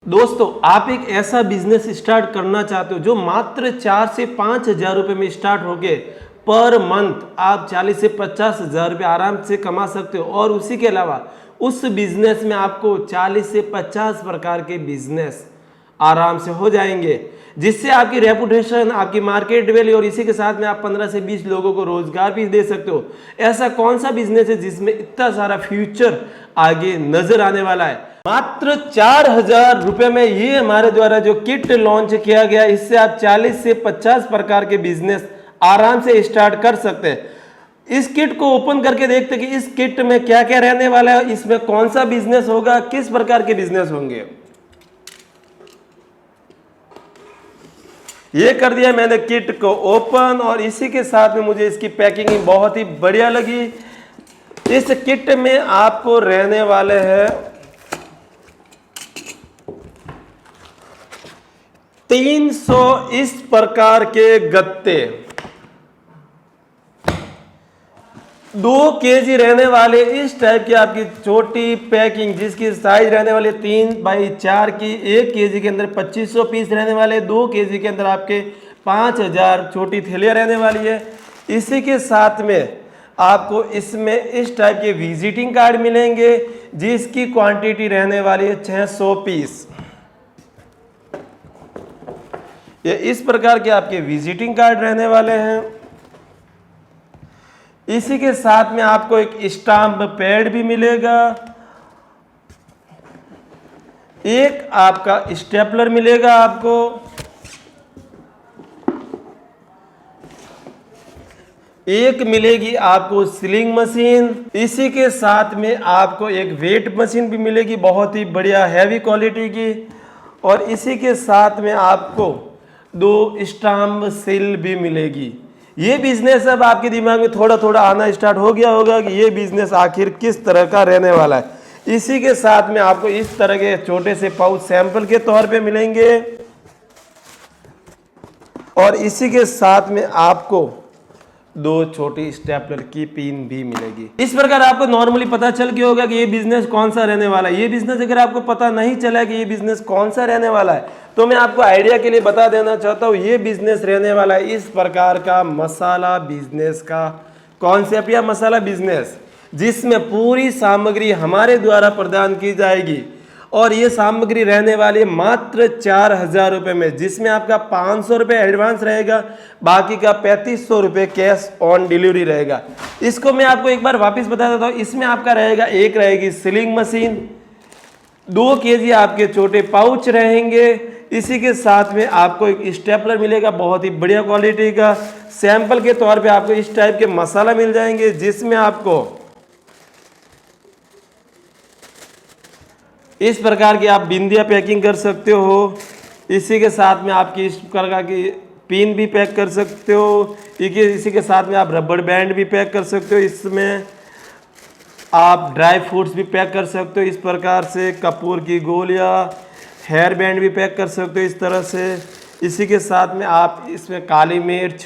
दोस्तों, आप एक ऐसा बिजनेस स्टार्ट करना चाहते हो जो मात्र 4 से 5 हज़ार रुपये में स्टार्ट होके पर मंथ आप 40 से 50 हज़ार रुपये आराम से कमा सकते हो, और उसी के अलावा उस बिजनेस में आपको 40 से 50 प्रकार के बिजनेस आराम से हो जाएंगे, जिससे आपकी रेपुटेशन, आपकी मार्केट वैल्यू, और इसी के साथ में आप 15 से 20 लोगों को रोजगार भी दे सकते हो। ऐसा कौन सा बिजनेस है जिसमें इतना सारा फ्यूचर आगे नजर आने वाला है? मात्र 4,000 रुपए में ये हमारे द्वारा जो किट लॉन्च किया गया, इससे आप 40 से 50 प्रकार के बिजनेस आराम से स्टार्ट कर सकते हैं। इस किट को ओपन करके देखते हैं कि इस किट में क्या क्या रहने वाला है, इसमें कौन सा बिजनेस होगा, किस प्रकार के बिजनेस होंगे। ये कर दिया मैंने किट को ओपन, और इसी के साथ में मुझे इसकी पैकिंग बहुत ही बढ़िया लगी। इस किट में आपको रहने वाले हैं 300 इस प्रकार के गत्ते, 2 केजी रहने वाले इस टाइप की आपकी छोटी पैकिंग, जिसकी साइज रहने वाली 3 बाई 4 की। 1 केजी के अंदर 2500 पीस रहने वाले, 2 केजी के अंदर आपके 5000 छोटी थैलियाँ रहने वाली है। इसी के साथ में आपको इसमें इस टाइप के विजिटिंग कार्ड मिलेंगे, जिसकी क्वांटिटी रहने वाली है 600 पीस। ये इस प्रकार के आपके विजिटिंग कार्ड रहने वाले हैं। इसी के साथ में आपको एक स्टाम्प पैड भी मिलेगा, एक आपका स्टेपलर मिलेगा आपको, एक मिलेगी आपको सिलिंग मशीन। इसी के साथ में आपको एक वेट मशीन भी मिलेगी, बहुत ही बढ़िया हैवी क्वालिटी की। और इसी के साथ में आपको 2 स्टाम्प सील भी मिलेगी। ये बिजनेस अब आपके दिमाग में थोड़ा थोड़ा आना स्टार्ट हो गया होगा कि ये बिजनेस आखिर किस तरह का रहने वाला है। इसी के साथ में आपको इस तरह के छोटे से पाउच सैंपल के तौर पे मिलेंगे, और इसी के साथ में आपको 2 छोटी स्टेपलर की पिन भी मिलेगी। इस प्रकार आपको नॉर्मली पता चल गया होगा कि ये बिजनेस कौन सा रहने वाला है। ये बिजनेस अगर आपको पता नहीं चला कि ये बिजनेस कौन सा रहने वाला है, तो मैं आपको आइडिया के लिए बता देना चाहता हूँ। ये बिजनेस रहने वाला है इस प्रकार का मसाला बिजनेस का कॉन्सेप्ट या मसाला बिजनेस, जिसमें पूरी सामग्री हमारे द्वारा प्रदान की जाएगी, और ये सामग्री रहने वाली है मात्र 4,000 रुपये में, जिसमें आपका 500 रुपये एडवांस रहेगा, बाकी का 3500 रुपये कैश ऑन डिलीवरी रहेगा। इसको मैं आपको एक बार वापस बता देता हूँ। इसमें आपका रहेगा, एक रहेगी सीलिंग मशीन, 2 केजी आपके छोटे पाउच रहेंगे। इसी के साथ में आपको एक स्टेपलर मिलेगा, बहुत ही बढ़िया क्वालिटी का। सैंपल के तौर पे आपको इस टाइप के मसाला मिल जाएंगे, जिसमें आपको इस प्रकार की आप बिंदिया पैकिंग कर सकते हो। इसी के साथ में आपकी इस प्रकार की पिन भी पैक कर सकते हो। इसी के साथ में आप रबड़ बैंड भी पैक कर सकते हो। इसमें आप ड्राई फ्रूट्स भी पैक कर सकते हो इस प्रकार से, कपूर की गोलियां, हेयर बैंड भी पैक कर सकते हो इस तरह से। इसी के साथ में आप इसमें काली मिर्च,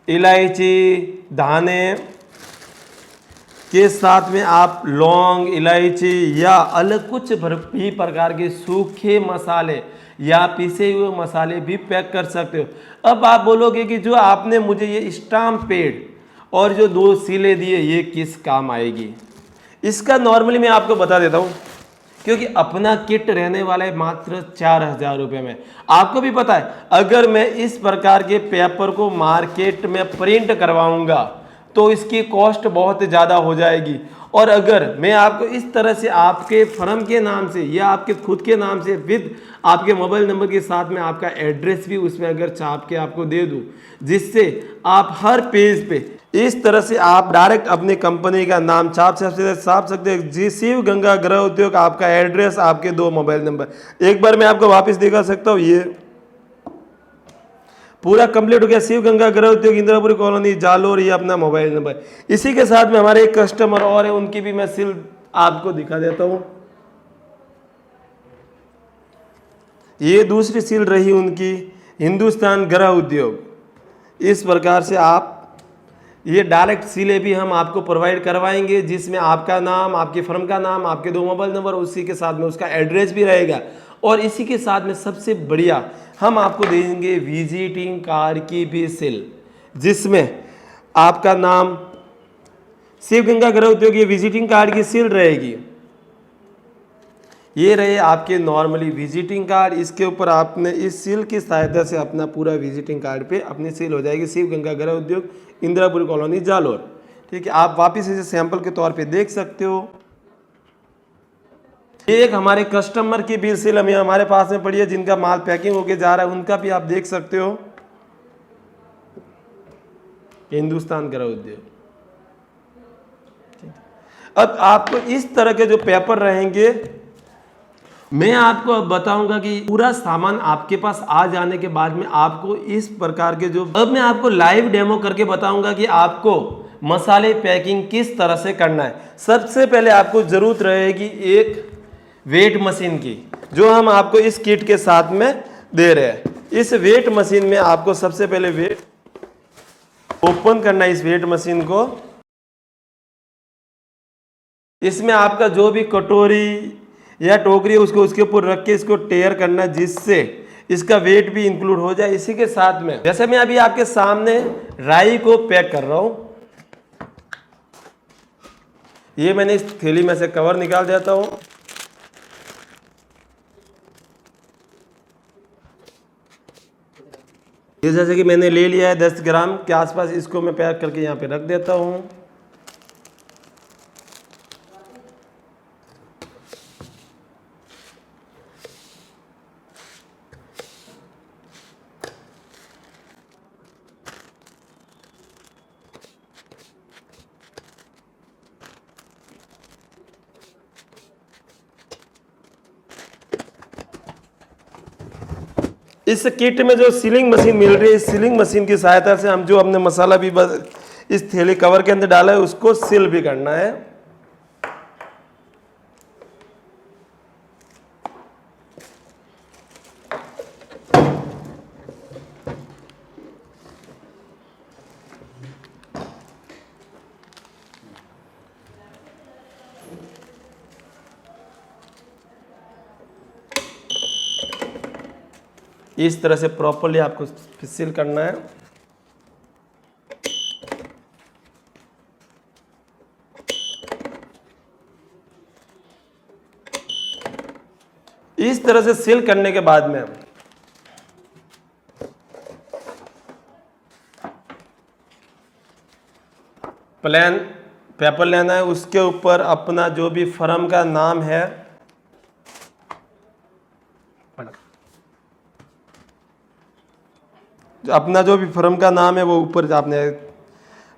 इलायची, दाने के साथ में आप लौंग, इलायची या अलग कुछ भी प्रकार के सूखे मसाले या पिसे हुए मसाले भी पैक कर सकते हो। अब आप बोलोगे कि जो आपने मुझे ये स्टाम्प पैड और जो 2 सीले दिए, ये किस काम आएगी? इसका नॉर्मली मैं आपको बता देता हूँ, क्योंकि अपना किट रहने वाला है मात्र 4,000 रुपये में। आपको भी पता है, अगर मैं इस प्रकार के पेपर को मार्केट में प्रिंट करवाऊंगा तो इसकी कॉस्ट बहुत ज़्यादा हो जाएगी, और अगर मैं आपको इस तरह से आपके फर्म के नाम से या आपके खुद के नाम से विद आपके मोबाइल नंबर के साथ में आपका एड्रेस भी उसमें अगर छाप के आपको दे दूं, जिससे आप हर पेज पे इस तरह से आप डायरेक्ट अपनी कंपनी का नाम छाप सकते हैं, जी शिव गंगा गृह उद्योग, आपका एड्रेस, आपके 2 मोबाइल नंबर। एक बार मैं आपको वापस दिखा सकता हूँ, ये पूरा कंप्लीट हो गया। शिव गंगा गृह उद्योग, इंदिरापुरी कॉलोनी, जालोर, ये अपना मोबाइल नंबर। इसी के साथ में हमारे एक कस्टमर और है, उनकी भी मैं सील आपको दिखा देता हूं। ये दूसरी सील रही उनकी, हिंदुस्तान गृह उद्योग। इस प्रकार से आप ये डायरेक्ट सीलें भी हम आपको प्रोवाइड करवाएंगे, जिसमें आपका नाम, आपकी फर्म का नाम, आपके 2 मोबाइल नंबर, उसी के साथ में उसका एड्रेस भी रहेगा। और इसी के साथ में सबसे बढ़िया हम आपको देंगे विजिटिंग कार्ड की भी सील, जिसमें आपका नाम, शिव गंगा गृह उद्योग, ये विजिटिंग कार्ड की सील रहेगी। ये रहे आपके नॉर्मली विजिटिंग कार्ड, इसके ऊपर आपने इस सील की सहायता से अपना पूरा विजिटिंग कार्ड पे अपनी सील हो जाएगी, शिव गंगा गृह उद्योग, इंदिरापुरी कॉलोनी, जालोर। ठीक है, आप वापस इसे सैंपल के तौर पे देख सकते हो। एक हमारे कस्टमर की भी सील हमें हमारे पास में पड़ी है, जिनका माल पैकिंग होके जा रहा है, उनका भी आप देख सकते हो, हिंदुस्तान गृह उद्योग। अब आपको इस तरह के जो पेपर रहेंगे, मैं आपको अब बताऊंगा कि पूरा सामान आपके पास आ जाने के बाद में आपको इस प्रकार के जो, अब मैं आपको लाइव डेमो करके बताऊंगा कि आपको मसाले पैकिंग किस तरह से करना है। सबसे पहले आपको जरूरत रहेगी एक वेट मशीन की, जो हम आपको इस किट के साथ में दे रहे हैं। इस वेट मशीन में आपको सबसे पहले वेट ओपन करना है, इस वेट मशीन को। इसमें आपका जो भी कटोरी या टोकरी है उसको उसके ऊपर रख के इसको टेयर करना, जिससे इसका वेट भी इंक्लूड हो जाए। इसी के साथ में जैसे मैं अभी आपके सामने राई को पैक कर रहा हूं, ये मैंने इस थैली में से कवर निकाल देता हूं। ये जैसे कि मैंने ले लिया है 10 ग्राम के आसपास, इसको मैं पैक करके यहाँ पे रख देता हूँ। इस किट में जो सीलिंग मशीन मिल रही है, इस सीलिंग मशीन की सहायता से हम जो हमने मसाला भी इस थैली कवर के अंदर डाला है उसको सील भी करना है। इस तरह से प्रॉपर्ली आपको सील करना है। इस तरह से सील करने के बाद में प्लेन पेपर लेना है, उसके ऊपर अपना जो भी फर्म का नाम है, अपना जो भी फर्म का नाम है वो ऊपर आपने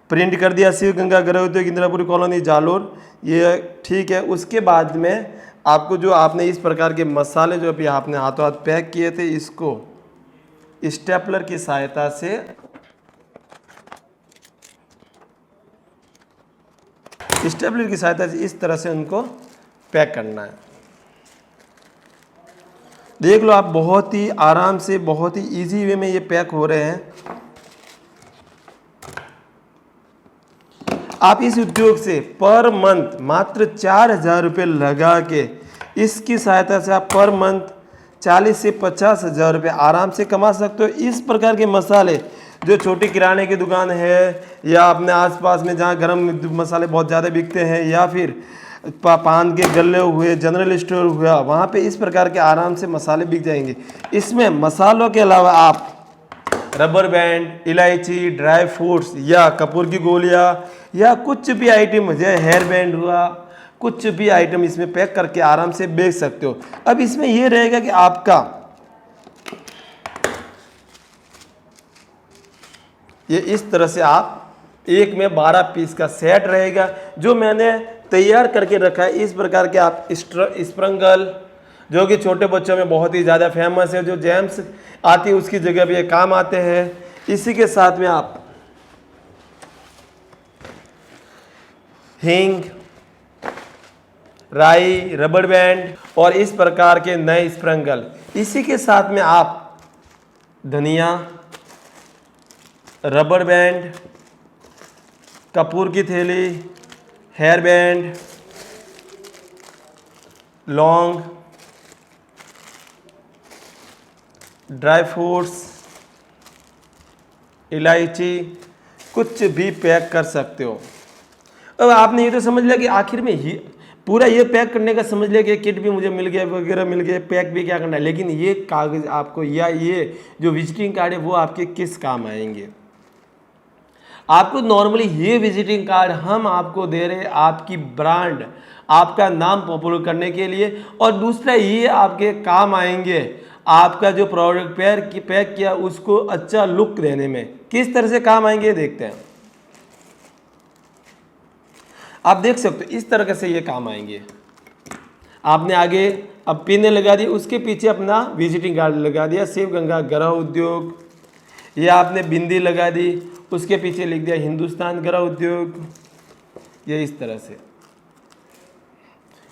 प्रिंट कर दिया, शिव गंगा गृह उद्योग, इंदिरापुरी कॉलोनी, जालोर। ये ठीक है। उसके बाद में आपको जो आपने इस प्रकार के मसाले जो अभी आपने हाथों हाथ पैक किए थे, इसको स्टेपलर की सहायता से इस तरह से उनको पैक करना है। देख लो आप, बहुत ही आराम से, बहुत ही इजी वे में ये पैक हो रहे हैं। आप इस उद्योग से पर मंथ मात्र 4,000 रुपये लगा के, इसकी सहायता से आप पर मंथ 40 से 50,000 रुपये आराम से कमा सकते हो। इस प्रकार के मसाले जो छोटी किराने की दुकान है, या अपने आसपास में जहाँ गरम मसाले बहुत ज़्यादा बिकते हैं, या फिर पान के गल्ले हुए, जनरल स्टोर हुआ, वहाँ पे इस प्रकार के आराम से मसाले बिक जाएंगे। इसमें मसालों के अलावा आप रबर बैंड, इलायची, ड्राई फ्रूट्स या कपूर की गोलियाँ या कुछ भी आइटम, जैसे हेयर बैंड हुआ, कुछ भी आइटम इसमें पैक करके आराम से बेच सकते हो। अब इसमें यह रहेगा कि आपका ये इस तरह से आप एक में 12 पीस का सेट रहेगा, जो मैंने तैयार करके रखा है। इस प्रकार के आप स्प्रंगल, जो कि छोटे बच्चों में बहुत ही ज़्यादा फेमस है, जो जेम्स आती है उसकी जगह भी ये काम आते हैं। इसी के साथ में आप हींग, राई, रबर बैंड और इस प्रकार के नए स्प्रंगल। इसी के साथ में आप धनिया, रबर बैंड, कपूर की थैली, हेयर बैंड, लौंग, ड्राई फ्रूट्स, इलायची, कुछ भी पैक कर सकते हो। अब आपने ये तो समझ लिया कि आखिर में ये पूरा ये पैक करने का समझ लिया कि किट भी मुझे मिल गया वगैरह मिल गया, पैक भी क्या करना है, लेकिन ये कागज़ आपको या ये जो विजिटिंग कार्ड है वो आपके किस काम आएंगे। आपको नॉर्मली ये विजिटिंग कार्ड हम आपको दे रहे हैं आपकी ब्रांड, आपका नाम पॉपुलर करने के लिए, और दूसरा ये आपके काम आएंगे आपका जो प्रोडक्ट पैक किया उसको अच्छा लुक देने में। किस तरह से काम आएंगे देखते हैं। आप देख सकते हो इस तरह से ये काम आएंगे। आपने आगे अब पिन लगा दी, उसके पीछे अपना विजिटिंग कार्ड लगा दिया, शिव गंगा गृह उद्योग, ये आपने बिंदी लगा दी, उसके पीछे लिख दिया हिंदुस्तान गृह उद्योग, ये इस तरह से।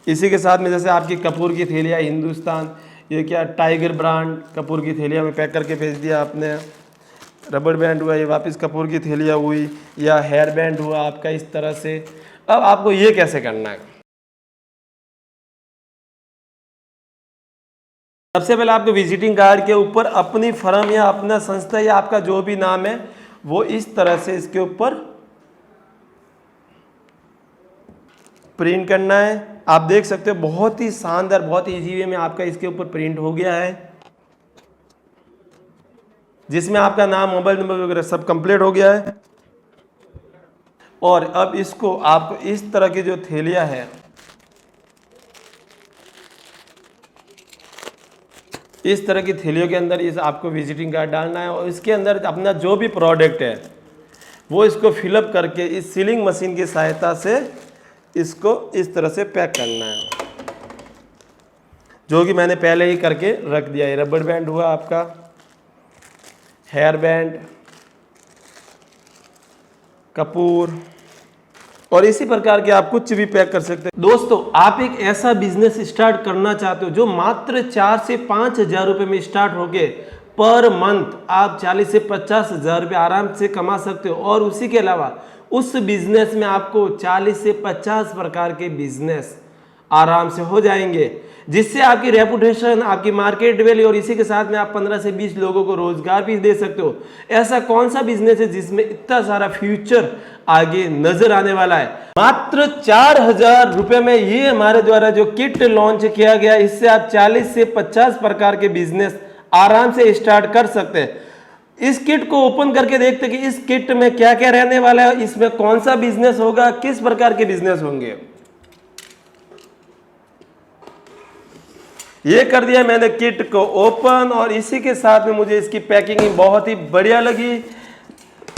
इसी के साथ में जैसे आपकी कपूर की थैलियाँ हिंदुस्तान, ये क्या टाइगर ब्रांड कपूर की थैलियाँ में पैक करके भेज दिया आपने। रबड़ बैंड हुआ, ये वापस कपूर की थैलियाँ हुई, या हेयर बैंड हुआ आपका इस तरह से। अब आपको ये कैसे करना है, सबसे पहले आपको विजिटिंग कार्ड के ऊपर अपनी फर्म या अपना संस्था या आपका जो भी नाम है वो इस तरह से इसके ऊपर प्रिंट करना है। आप देख सकते हो बहुत ही शानदार, बहुत ही इजी वे में आपका इसके ऊपर प्रिंट हो गया है, जिसमें आपका नाम, मोबाइल नंबर वगैरह सब कंप्लीट हो गया है। और अब इसको आपको इस तरह की जो थैलियाँ है, इस तरह की थैलियों के अंदर इस आपको विजिटिंग कार्ड डालना है, और इसके अंदर अपना जो भी प्रोडक्ट है वो इसको फिलअप करके इस सीलिंग मशीन की सहायता से इसको इस तरह से पैक करना है, जो कि मैंने पहले ही करके रख दिया है। रबड़ बैंड हुआ आपका, हेयर बैंड, कपूर, और इसी प्रकार के आप कुछ भी पैक कर सकते हैं। दोस्तों, आप एक ऐसा बिजनेस स्टार्ट करना चाहते हो जो मात्र 4 से 5 हज़ार रुपये में स्टार्ट होके पर मंथ आप 40 से 50 हज़ार रुपये आराम से कमा सकते हो, और उसी के अलावा उस बिजनेस में आपको 40 से 50 प्रकार के बिजनेस आराम से हो जाएंगे, जिससे आपकी रेपुटेशन, आपकी मार्केट वैल्यू, और इसी के साथ में आप 15 से 20 लोगों को रोजगार भी दे सकते हो। ऐसा कौन सा बिजनेस है जिसमें इतना सारा फ्यूचर आगे नजर आने वाला है। मात्र 4,000 रुपए में ये हमारे द्वारा जो किट लॉन्च किया गया, इससे आप 40 से 50 प्रकार के बिजनेस आराम से स्टार्ट कर सकते हैं। इस किट को ओपन करके देखते कि इस किट में क्या क्या रहने वाला है, इसमें कौन सा बिजनेस होगा, किस प्रकार के बिजनेस होंगे। ये कर दिया मैंने किट को ओपन, और इसी के साथ में मुझे इसकी पैकिंग बहुत ही बढ़िया लगी।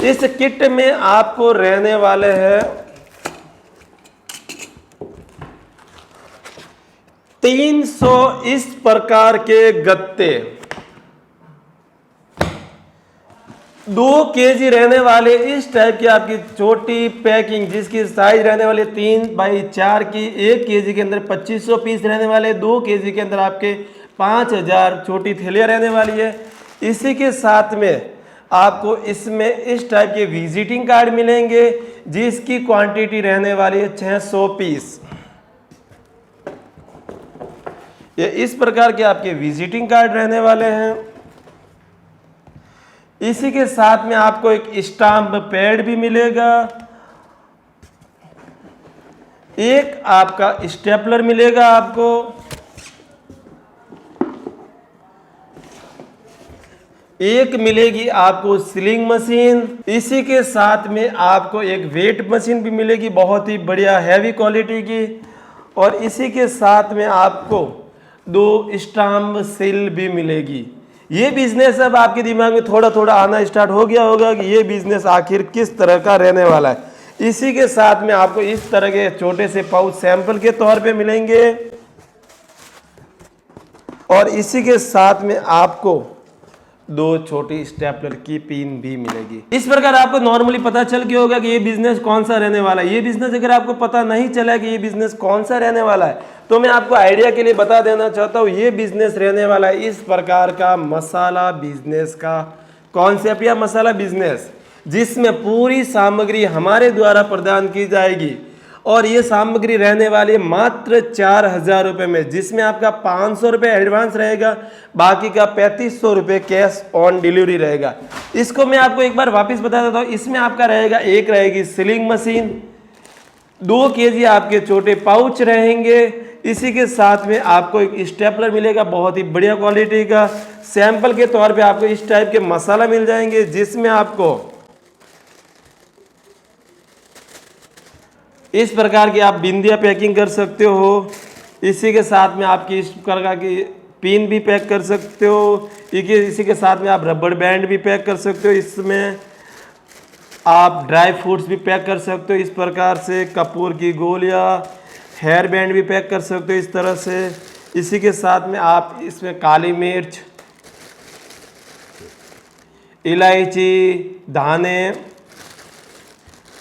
इस किट में आपको रहने वाले हैं 300 इस प्रकार के गत्ते, 2 केजी रहने वाले इस टाइप की आपकी छोटी पैकिंग, जिसकी साइज रहने वाली 3 बाई 4 की, 1 केजी के अंदर 2500 पीस रहने वाले, 2 केजी के अंदर आपके 5000 छोटी थैलियाँ रहने वाली है। इसी के साथ में आपको इसमें इस टाइप के विजिटिंग कार्ड मिलेंगे, जिसकी क्वांटिटी रहने वाली है 600 पीस। ये इस प्रकार के आपके विजिटिंग कार्ड रहने वाले हैं। इसी के साथ में आपको एक स्टाम्प पैड भी मिलेगा, एक आपका स्टेपलर मिलेगा आपको, एक मिलेगी आपको सीलिंग मशीन, इसी के साथ में आपको एक वेट मशीन भी मिलेगी बहुत ही बढ़िया हैवी क्वालिटी की, और इसी के साथ में आपको 2 स्टाम्प सील भी मिलेगी। ये बिजनेस अब आपके दिमाग में थोड़ा थोड़ा आना स्टार्ट हो गया होगा कि ये बिजनेस आखिर किस तरह का रहने वाला है। इसी के साथ में आपको इस तरह के छोटे से पाउच सैंपल के तौर पे मिलेंगे, और इसी के साथ में आपको 2 छोटी स्टेपलर की पिन भी मिलेगी। इस प्रकार आपको नॉर्मली पता चल गया होगा कि ये बिजनेस कौन सा रहने वाला है। ये बिजनेस अगर आपको पता नहीं चला कि ये बिजनेस कौन सा रहने वाला है, तो मैं आपको आइडिया के लिए बता देना चाहता हूँ, ये बिजनेस रहने वाला है इस प्रकार का मसाला बिजनेस का कॉन्सेप्ट या मसाला बिजनेस, जिसमें पूरी सामग्री हमारे द्वारा प्रदान की जाएगी और ये सामग्री रहने वाली मात्र 4,000 रुपये में, जिसमें आपका 500 रुपये एडवांस रहेगा, बाकी का 3500 रुपये कैश ऑन डिलीवरी रहेगा। इसको मैं आपको एक बार वापस बता देता हूँ। इसमें आपका रहेगा, एक रहेगी सीलिंग मशीन, 2 केजी आपके छोटे पाउच रहेंगे, इसी के साथ में आपको एक स्टेपलर मिलेगा बहुत ही बढ़िया क्वालिटी का। सैंपल के तौर पे आपको इस टाइप के मसाला मिल जाएंगे, जिसमें आपको इस प्रकार की आप बिंदिया पैकिंग कर सकते हो। इसी के साथ में आपकी इस प्रकार की पिन भी पैक कर सकते हो। इसी के साथ में आप रबड़ बैंड भी पैक कर सकते हो। इसमें आप ड्राई फ्रूट्स भी पैक कर सकते हो इस प्रकार से, कपूर की गोलियां, हेयर बैंड भी पैक कर सकते हो इस तरह से। इसी के साथ में आप इसमें काली मिर्च, इलायची, दाने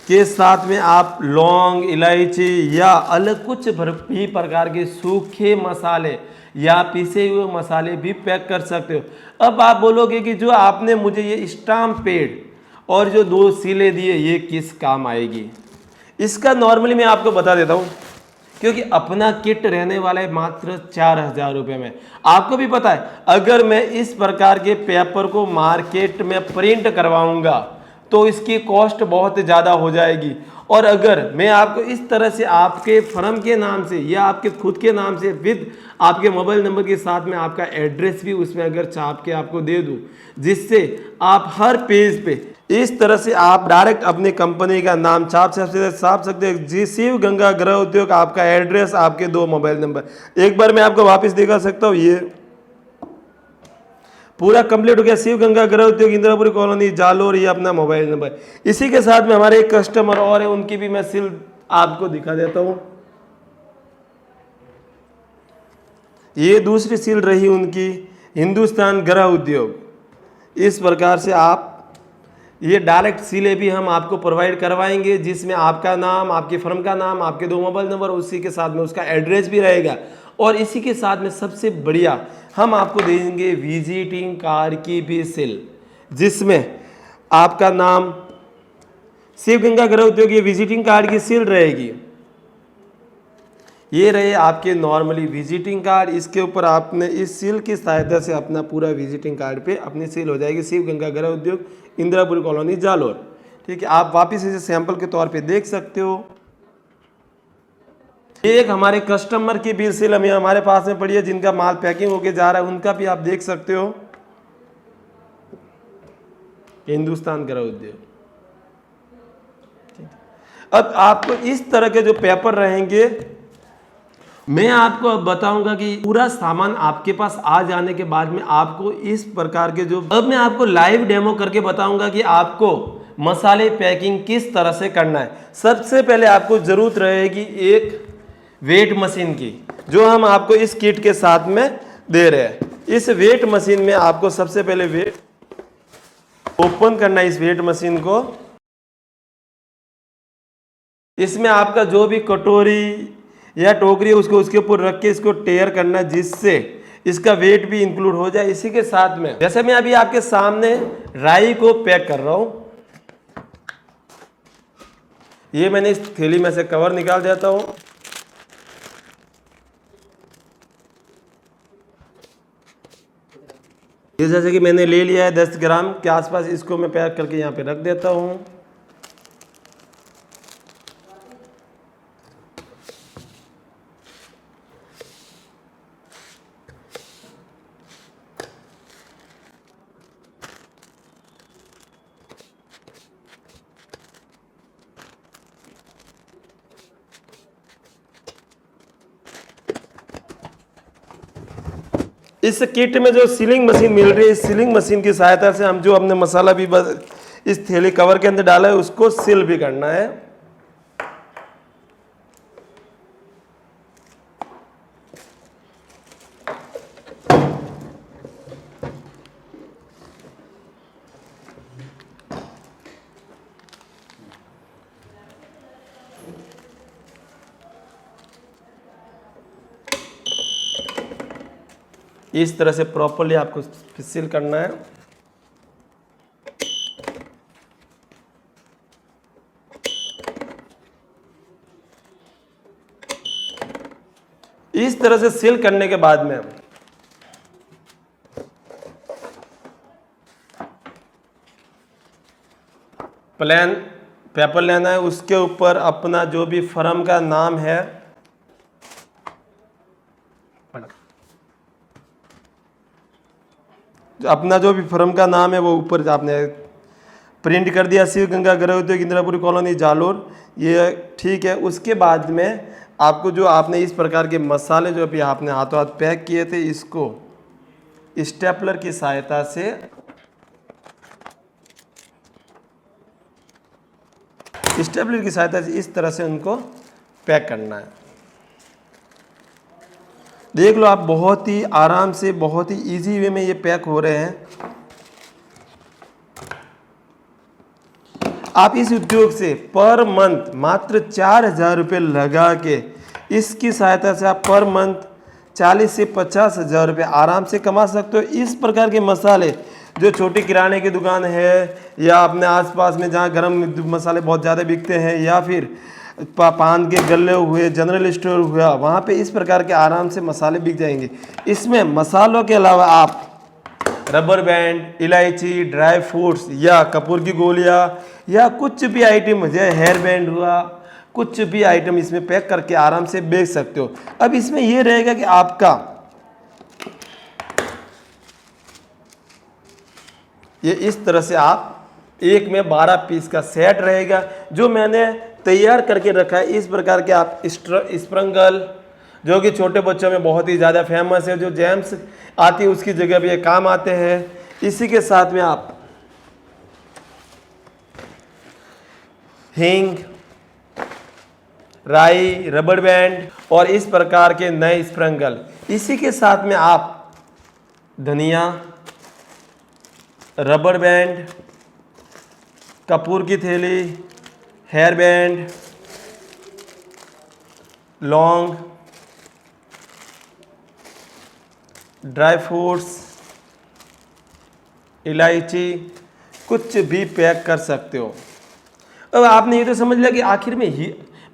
के साथ में आप लौंग, इलायची या अलग कुछ भी प्रकार के सूखे मसाले या पिसे हुए मसाले भी पैक कर सकते हो। अब आप बोलोगे कि जो आपने मुझे ये स्टाम्प पैड और जो 2 सीले दिए ये किस काम आएगी? इसका नॉर्मली मैं आपको बता देता हूँ, क्योंकि अपना किट रहने वाला है मात्र 4,000 रुपये में। आपको भी पता है, अगर मैं इस प्रकार के पेपर को मार्केट में प्रिंट करवाऊंगा तो इसकी कॉस्ट बहुत ज़्यादा हो जाएगी। और अगर मैं आपको इस तरह से आपके फर्म के नाम से या आपके खुद के नाम से विद आपके मोबाइल नंबर के साथ में आपका एड्रेस भी उसमें अगर छाप के आपको दे दूं, जिससे आप हर पेज पे इस तरह से आप डायरेक्ट अपनी कंपनी का नाम छाप सकते हैं, जी शिव गंगा गृह उद्योग, आपका एड्रेस, आपके 2 मोबाइल नंबर। एक बार मैं आपको वापस दिखा सकता हूँ, ये पूरा कंप्लीट हो गया। शिव गंगा गृह उद्योग, इंदिरापुरी कॉलोनी, जालोर, ये अपना मोबाइल नंबर। इसी के साथ में हमारे एक कस्टमर और है, उनकी भी मैं सील आपको दिखा देता हूं। ये दूसरी सील रही उनकी, हिंदुस्तान गृह उद्योग। इस प्रकार से आप ये डायरेक्ट सीलें भी हम आपको प्रोवाइड करवाएंगे, जिसमें आपका नाम, आपकी फर्म का नाम, आपके 2 मोबाइल नंबर, उसी के साथ में उसका एड्रेस भी रहेगा। और इसी के साथ में सबसे बढ़िया हम आपको देंगे विजिटिंग कार्ड की भी सील, जिसमें आपका नाम, शिव गंगा गृह उद्योग, ये विजिटिंग कार्ड की सील रहेगी। ये रहे आपके नॉर्मली विजिटिंग कार्ड। इसके ऊपर आपने इस सील की सहायता से अपना पूरा विजिटिंग कार्ड पे अपनी सील हो जाएगी, शिव गंगा गृह उद्योग, इंदिरापुरी कॉलोनी, जालोर। ठीक है, आप वापस इसे सैंपल के तौर पे देख सकते हो। एक हमारे कस्टमर की भी सील हमारे पास में पड़ी है, जिनका माल पैकिंग होके जा रहा है, उनका भी आप देख सकते हो, हिंदुस्तान गृह उद्योग। अब आपको इस तरह के जो पेपर रहेंगे, मैं आपको अब बताऊंगा कि पूरा सामान आपके पास आ जाने के बाद में आपको इस प्रकार के जो, अब मैं आपको लाइव डेमो करके बताऊंगा कि आपको मसाले पैकिंग किस तरह से करना है। सबसे पहले आपको जरूरत रहेगी एक वेट मशीन की, जो हम आपको इस किट के साथ में दे रहे हैं। इस वेट मशीन में आपको सबसे पहले वेट ओपन करना है, इस वेट मशीन को। इसमें आपका जो भी कटोरी या टोकरी है उसको उसके ऊपर रख के इसको टेयर करना, जिससे इसका वेट भी इंक्लूड हो जाए। इसी के साथ में जैसे मैं अभी आपके सामने राई को पैक कर रहा हूं, ये मैंने इस थैली में से कवर निकाल देता हूं। ये जैसे कि मैंने ले लिया है 10 ग्राम के आसपास, इसको मैं पैक करके यहाँ पे रख देता हूँ। इस किट में जो सीलिंग मशीन मिल रही है, इस सीलिंग मशीन की सहायता से हम जो हमने मसाला भी इस थैली कवर के अंदर डाला है उसको सील भी करना है। इस तरह से प्रॉपर्ली आपको सील करना है। तरह से सील करने के बाद में प्लेन पेपर लेना है, उसके ऊपर अपना जो भी फर्म का नाम है अपना जो भी फर्म का नाम है वो ऊपर आपने प्रिंट कर दिया, शिव गंगा गृह उद्योग इंदिरापुरी कॉलोनी जालोर, ये ठीक है। उसके बाद में आपको जो आपने इस प्रकार के मसाले जो अभी आपने हाथों हाथ पैक किए थे, इसको स्टेपलर की सहायता से इस तरह से उनको पैक करना है। देख लो आप, बहुत ही आराम से, बहुत ही इजी वे में ये पैक हो रहे हैं। आप इस उद्योग से पर मंथ मात्र 4,000 रुपये लगा के इसकी सहायता से आप पर मंथ 40 से 50,000 रुपये आराम से कमा सकते हो। इस प्रकार के मसाले जो छोटी किराने की दुकान है या अपने आसपास में जहाँ गरम मसाले बहुत ज़्यादा बिकते हैं या फिर पान के गल्ले हुए, जनरल स्टोर हुआ, वहाँ पे इस प्रकार के आराम से मसाले बिक जाएंगे। इसमें मसालों के अलावा आप रबर बैंड, इलायची, ड्राई फ्रूट्स या कपूर की गोलियां या कुछ भी आइटम, जैसे हेयर बैंड हुआ, कुछ भी आइटम इसमें पैक करके आराम से बेच सकते हो। अब इसमें यह रहेगा कि आपका ये इस तरह से आप एक में 12 पीस का सेट रहेगा जो मैंने तैयार करके रखा है। इस प्रकार के आप स्प्रंगल, जो कि छोटे बच्चों में बहुत ही ज़्यादा फेमस है, जो जेम्स आती है उसकी जगह भी ये काम आते हैं। इसी के साथ में आप हींग, राई, रबर बैंड और इस प्रकार के नए स्प्रंगल, इसी के साथ में आप धनिया, रबर बैंड, कपूर की थैली, हेयर बैंड, लौंग, ड्राई फ्रूट्स, इलायची, कुछ भी पैक कर सकते हो। अब आपने ये तो समझ लिया कि आखिर में ही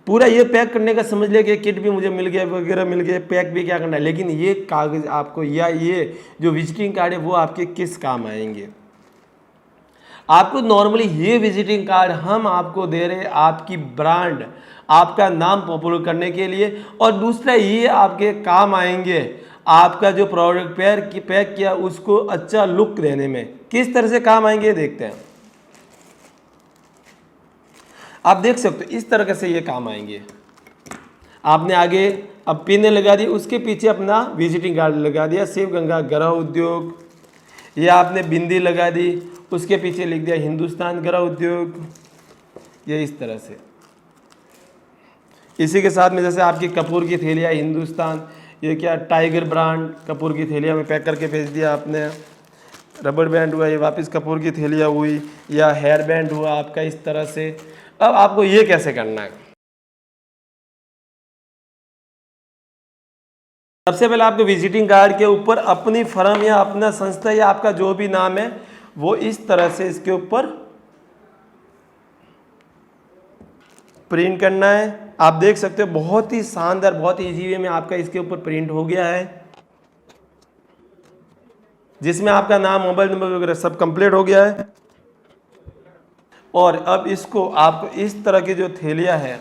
पूरा ये पैक करने का समझ लिया कि किट भी मुझे मिल गया वगैरह मिल गया, पैक भी क्या करना है, लेकिन ये कागज़ आपको या ये जो विजिटिंग कार्ड है वो आपके किस काम आएंगे। आपको नॉर्मली ये विजिटिंग कार्ड हम आपको दे रहे हैं आपकी ब्रांड, आपका नाम पॉपुलर करने के लिए, और दूसरा ये आपके काम आएंगे आपका जो प्रोडक्ट पैक किया उसको अच्छा लुक देने में। किस तरह से काम आएंगे देखते हैं। आप देख सकते हो इस तरह से ये काम आएंगे। आपने आगे अब पिन लगा दी, उसके पीछे अपना विजिटिंग कार्ड लगा दिया, शिव गंगा गृह उद्योग, ये आपने बिंदी लगा दी, उसके पीछे लिख दिया हिंदुस्तान गृह उद्योग, ये इस तरह से। इसी के साथ में जैसे आपकी कपूर की थैलियाँ हिंदुस्तान, ये क्या टाइगर ब्रांड कपूर की थैलियाँ में पैक करके भेज दिया आपने। रबर बैंड हुआ, ये वापस कपूर की थैलियाँ हुई, या हेयर बैंड हुआ आपका इस तरह से। अब आपको ये कैसे करना है, सबसे पहले आपको विजिटिंग कार्ड के ऊपर अपनी फर्म या अपना संस्था या आपका जो भी नाम है वो इस तरह से इसके ऊपर प्रिंट करना है। आप देख सकते हो बहुत ही शानदार, बहुत ही इजी वे में आपका इसके ऊपर प्रिंट हो गया है, जिसमें आपका नाम, मोबाइल नंबर वगैरह सब कंप्लीट हो गया है। और अब इसको आपको इस तरह की जो थैलियां है,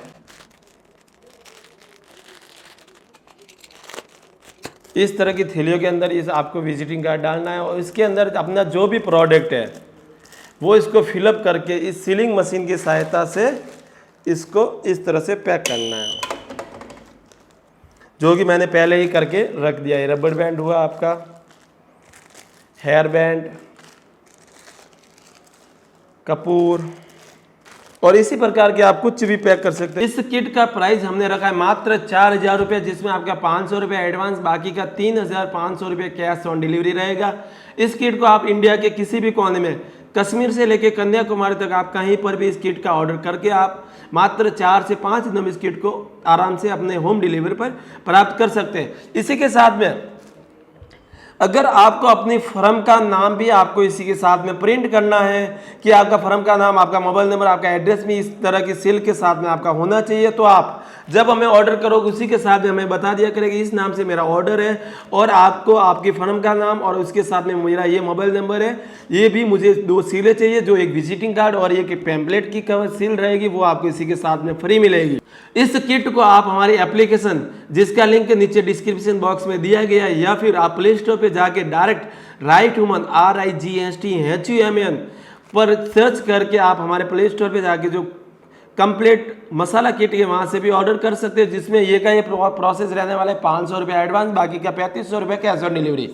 इस तरह की थैलियों के अंदर इस आपको विजिटिंग कार्ड डालना है और इसके अंदर अपना जो भी प्रोडक्ट है वो इसको फिलअप करके इस सीलिंग मशीन की सहायता से इसको इस तरह से पैक करना है, जो कि मैंने पहले ही करके रख दिया है। रबर बैंड हुआ आपका, हेयर बैंड, कपूर, और इसी प्रकार के आप कुछ भी पैक कर सकते हैं। इस किट का प्राइस हमने रखा है मात्र 4,000 रुपये, जिसमें आपका 500 रुपये एडवांस, बाकी का 3,500 रुपये कैश ऑन डिलीवरी रहेगा। इस किट को आप इंडिया के किसी भी कोने में, कश्मीर से लेकर कन्याकुमारी तक, आप कहीं पर भी इस किट का ऑर्डर करके आप मात्र 4 से 5 दिन में इस किट को आराम से अपने होम डिलीवरी पर प्राप्त कर सकते हैं। इसी के साथ में अगर आपको अपनी फर्म का नाम भी आपको इसी के साथ में प्रिंट करना है कि आपका फर्म का नाम, आपका मोबाइल नंबर, आपका एड्रेस भी इस तरह की सील के साथ में आपका होना चाहिए, तो आप जब हमें ऑर्डर करोगे उसी के साथ में हमें बता दिया करेगा इस नाम से मेरा ऑर्डर है, और आपको आपकी फर्म का नाम और उसके साथ में मेरा ये मोबाइल नंबर है। ये भी मुझे 2 सीलें चाहिए, जो एक विजिटिंग कार्ड और एक पैम्पलेट की कवर सील रहेगी, वो आपको इसी के साथ में फ्री मिलेगी। इस किट को आप हमारी एप्लीकेशन, जिसका लिंक नीचे डिस्क्रिप्शन बॉक्स में दिया गया है, या फिर आप प्ले स्टोर पे जाके डायरेक्ट राइट ह्यूमन RIGSTHUMAN पर सर्च करके आप हमारे प्ले स्टोर पे जाके जो कंप्लीट मसाला किट है वहां से भी ऑर्डर कर सकते हैं, जिसमें ये का ये प्रोसेस रहने वाला है 500 रुपये एडवांस, बाकी का 3500 रुपये कैश ऑन डिलीवरी।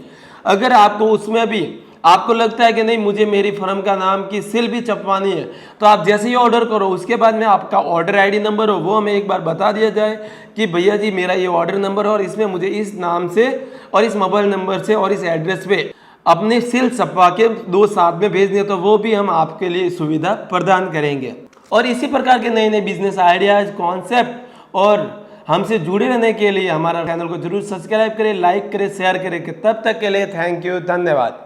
अगर आपको उसमें भी आपको लगता है कि नहीं मुझे मेरी फर्म का नाम की सील भी छपवानी है, तो आप जैसे ही ऑर्डर करो उसके बाद में आपका ऑर्डर ID नंबर हो वो हमें एक बार बता दिया जाए कि भैया जी मेरा ये ऑर्डर नंबर है और इसमें मुझे इस नाम से और इस मोबाइल नंबर से और इस एड्रेस पे अपनी सील छपवा के 2 साथ में भेजनी है, तो वो भी हम आपके लिए सुविधा प्रदान करेंगे। और इसी प्रकार के नए नए बिजनेस आइडियाज, कॉन्सेप्ट और हमसे जुड़े रहने के लिए हमारा चैनल को जरूर सब्सक्राइब करें, लाइक करें, शेयर करें। तब तक के लिए थैंक यू, धन्यवाद।